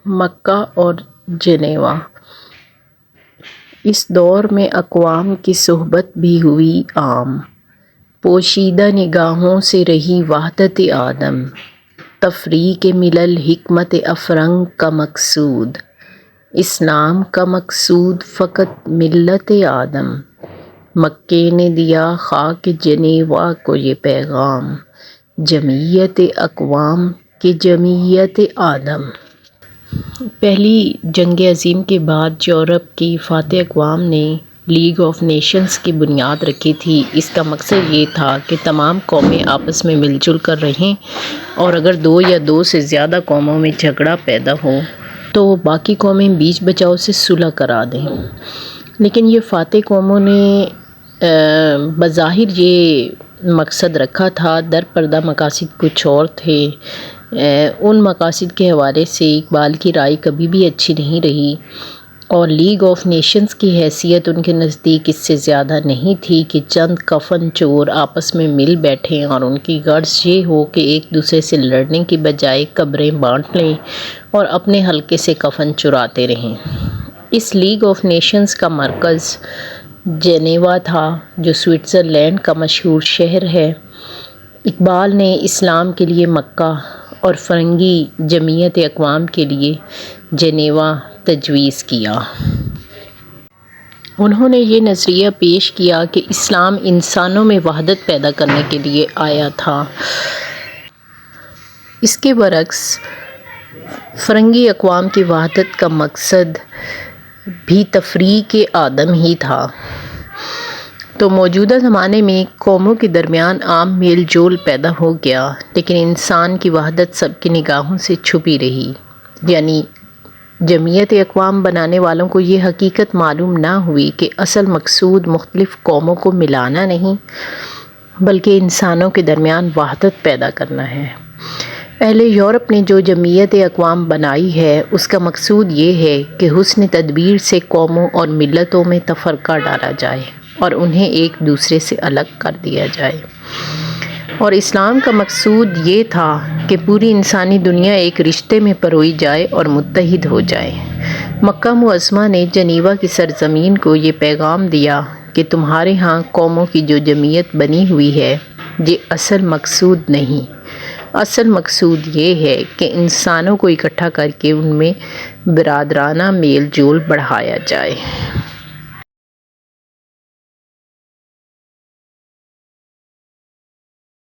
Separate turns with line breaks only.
مکہ اور جنیوا۔ اس دور میں اقوام کی صحبت بھی ہوئی عام، پوشیدہ نگاہوں سے رہی وحدت آدم، تفریق ملل حکمت افرنگ کا مقصود، اسلام کا مقصود فقط ملت آدم۔ مکے نے دیا خاک جنیوا کو یہ پیغام، جمعیت اقوام کی جمعیت آدم۔ پہلی جنگ عظیم کے بعد یورپ کی فاتح اقوام نے لیگ آف نیشنز کی بنیاد رکھی تھی۔ اس کا مقصد یہ تھا کہ تمام قومیں آپس میں مل جل کر رہیں، اور اگر دو یا دو سے زیادہ قوموں میں جھگڑا پیدا ہو تو باقی قومیں بیچ بچاؤ سے صلح کرا دیں۔ لیکن یہ فاتح قوموں نے بظاہر یہ مقصد رکھا تھا، در پردہ مقاصد کچھ اور تھے۔ ان مقاصد کے حوالے سے اقبال کی رائے کبھی بھی اچھی نہیں رہی، اور لیگ آف نیشنز کی حیثیت ان کے نزدیک اس سے زیادہ نہیں تھی کہ چند کفن چور آپس میں مل بیٹھیں اور ان کی غرض یہ ہو کہ ایک دوسرے سے لڑنے کی بجائے قبریں بانٹ لیں اور اپنے حلقے سے کفن چراتے رہیں۔ اس لیگ آف نیشنز کا مرکز جنیوا تھا، جو سوئٹزرلینڈ کا مشہور شہر ہے۔ اقبال نے اسلام کے لیے مکہ اور فرنگی جمعیت اقوام کے لیے جنیوا تجویز کیا۔ انہوں نے یہ نظریہ پیش کیا کہ اسلام انسانوں میں وحدت پیدا کرنے کے لیے آیا تھا۔ اس کے برعکس فرنگی اقوام کی وحدت کا مقصد بھی تفریق آدم ہی تھا۔ تو موجودہ زمانے میں قوموں کے درمیان عام میل جول پیدا ہو گیا، لیکن انسان کی وحدت سب کی نگاہوں سے چھپی رہی۔ یعنی جمعیت اقوام بنانے والوں کو یہ حقیقت معلوم نہ ہوئی کہ اصل مقصود مختلف قوموں کو ملانا نہیں، بلکہ انسانوں کے درمیان وحدت پیدا کرنا ہے۔ اہل یورپ نے جو جمعیت اقوام بنائی ہے، اس کا مقصود یہ ہے کہ حسن تدبیر سے قوموں اور ملتوں میں تفرقہ ڈالا جائے اور انہیں ایک دوسرے سے الگ کر دیا جائے۔ اور اسلام کا مقصود یہ تھا کہ پوری انسانی دنیا ایک رشتے میں پروئی جائے اور متحد ہو جائے۔ مکہ معظمہ نے جنیوا کی سرزمین کو یہ پیغام دیا کہ تمہارے ہاں قوموں کی جو جمعیت بنی ہوئی ہے، یہ اصل مقصود نہیں۔ اصل مقصود یہ ہے کہ انسانوں کو اکٹھا کر کے ان میں برادرانہ میل جول بڑھایا جائے۔